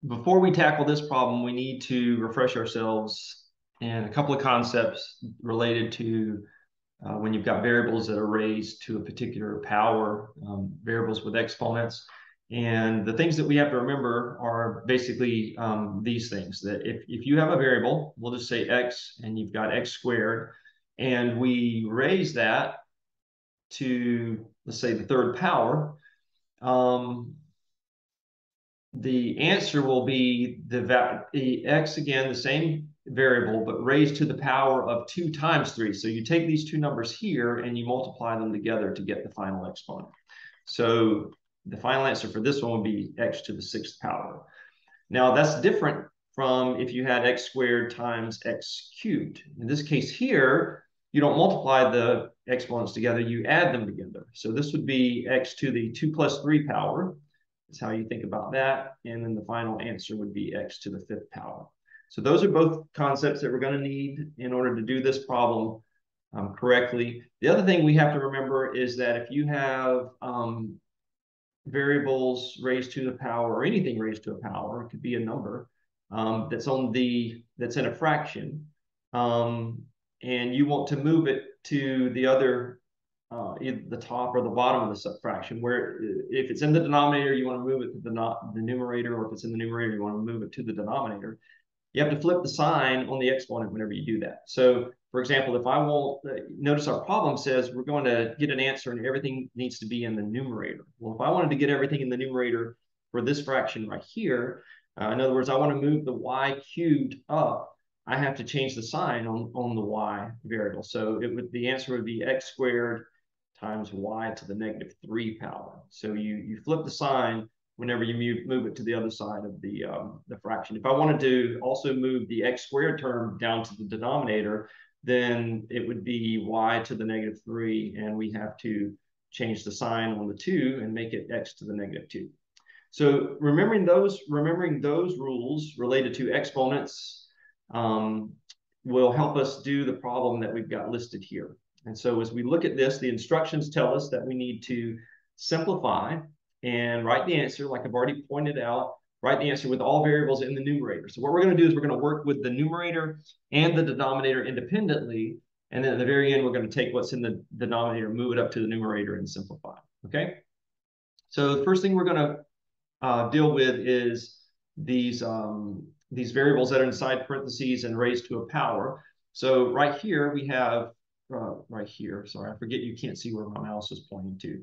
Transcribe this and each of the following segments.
before we tackle this problem, we need to refresh ourselves in a couple of concepts related to when you've got variables that are raised to a particular power, variables with exponents. And the things that we have to remember are basically these things, that if you have a variable, we'll just say x, and you've got x squared, and we raise that to, let's say, the third power, the answer will be the x, again, the same variable, but raised to the power of 2 times 3. So you take these two numbers here and you multiply them together to get the final exponent. So the final answer for this one would be x to the 6th power. Now that's different from if you had x squared times x cubed. In this case here, you don't multiply the exponents together, you add them together. So this would be x to the 2 plus 3 power. Is how you think about that. And then the final answer would be x to the 5th power. So those are both concepts that we're going to need in order to do this problem correctly. The other thing we have to remember is that if you have variables raised to the power, or anything raised to a power, it could be a number that's in a fraction, and you want to move it to the other either the top or the bottom of the subfraction, where if it's in the denominator, you want to move it to the numerator, or if it's in the numerator, you want to move it to the denominator. You have to flip the sign on the exponent whenever you do that. So, for example, if I want, notice our problem says we're going to get an answer and everything needs to be in the numerator. Well, if I wanted to get everything in the numerator for this fraction right here, in other words, I want to move the y cubed up, I have to change the sign on the y variable. So the answer would be x squared times y to the negative 3 power. So you flip the sign whenever you move it to the other side of the fraction. If I wanted to also move the x squared term down to the denominator, then it would be y to the negative 3, and we have to change the sign on the 2 and make it x to the negative 2. So remembering those rules related to exponents will help us do the problem that we've got listed here. And so as we look at this, the instructions tell us that we need to simplify and write the answer, like I've already pointed out, write the answer with all variables in the numerator. So what we're going to do is we're going to work with the numerator and the denominator independently. And then at the very end, we're going to take what's in the denominator, move it up to the numerator, and simplify. Okay? So the first thing we're going to deal with is these variables that are inside parentheses and raised to a power. So right here, we have right here. Sorry, I forget you can't see where my mouse is pointing to.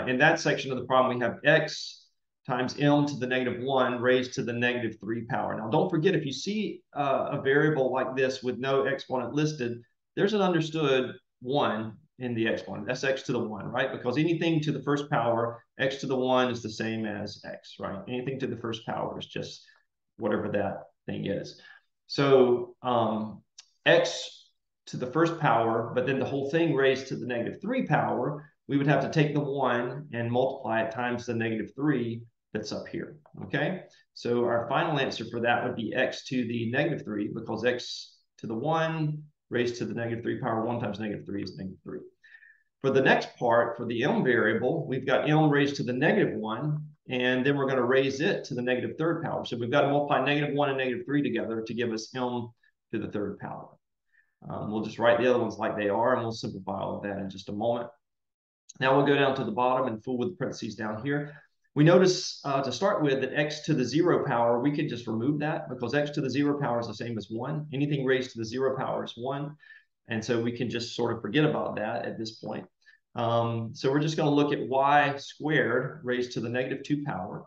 In that section of the problem, we have x times m to the negative 1 raised to the negative 3 power. Now, don't forget, if you see a variable like this with no exponent listed, there's an understood 1 in the exponent. That's x to the 1, right? Because anything to the first power, x to the 1 is the same as x, right? Anything to the first power is just whatever that thing is. So x to the first power, but then the whole thing raised to the negative 3 power, we would have to take the 1 and multiply it times the negative 3 that's up here, okay? So our final answer for that would be x to the negative 3, because x to the 1 raised to the negative 3 power, 1 times negative 3 is negative 3. For the next part, for the m variable, we've got m raised to the negative 1, and then we're going to raise it to the negative 3rd power. So we've got to multiply negative 1 and negative 3 together to give us m to the 3rd power. We'll just write the other ones like they are, and we'll simplify all of that in just a moment. Now we'll go down to the bottom and fool with the parentheses down here. We notice to start with that x to the 0 power, we could just remove that because x to the 0 power is the same as 1. Anything raised to the 0 power is 1. And so we can just sort of forget about that at this point. So we're just going to look at y squared raised to the negative 2 power.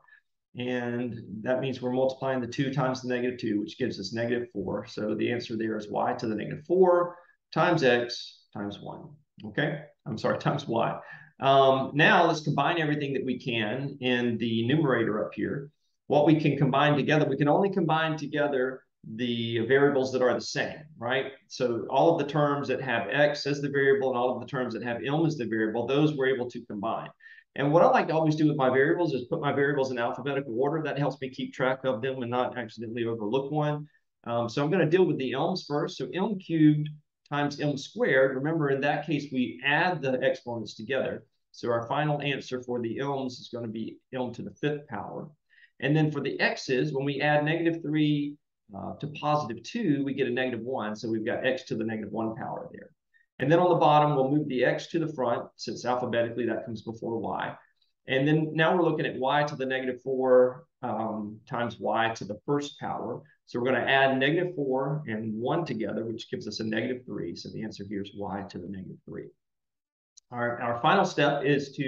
And that means we're multiplying the 2 times the negative 2, which gives us negative 4. So the answer there is y to the negative 4 times x times 1. Okay? I'm sorry, times y. Now let's combine everything that we can in the numerator up here. What we can combine together, we can only combine together the variables that are the same, right? So all of the terms that have x as the variable and all of the terms that have m as the variable, those we're able to combine. And what I like to always do with my variables is put my variables in alphabetical order. That helps me keep track of them and not accidentally overlook one. So I'm going to deal with the m's first. So m cubed times m squared. Remember, in that case, we add the exponents together. So our final answer for the m's is going to be m to the 5th power. And then for the x's, when we add -3 to +2, we get a -1. So we've got x to the -1 power there. And then on the bottom, we'll move the x to the front, since alphabetically that comes before y. And then now we're looking at y to the -4 times y to the first power. So we're going to add -4 and 1 together, which gives us a -3. So the answer here is y to the -3. Our final step is to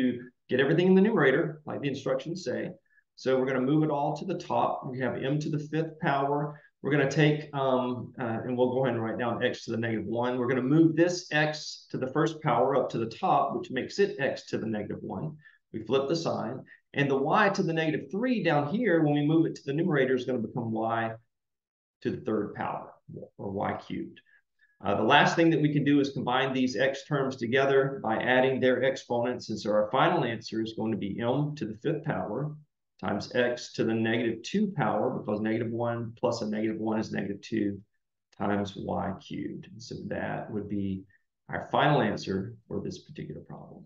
get everything in the numerator, like the instructions say. So we're going to move it all to the top. We have m to the 5th power. We're going to take, and we'll go ahead and write down x to the -1. We're going to move this x to the first power up to the top, which makes it x to the -1. We flip the sign. And the y to the -3 down here, when we move it to the numerator, is going to become y to the 3rd power, or y cubed. The last thing that we can do is combine these x terms together by adding their exponents. And so our final answer is going to be m to the 5th power times x to the -2 power, because -1 plus a -1 is -2, times y cubed. And so that would be our final answer for this particular problem.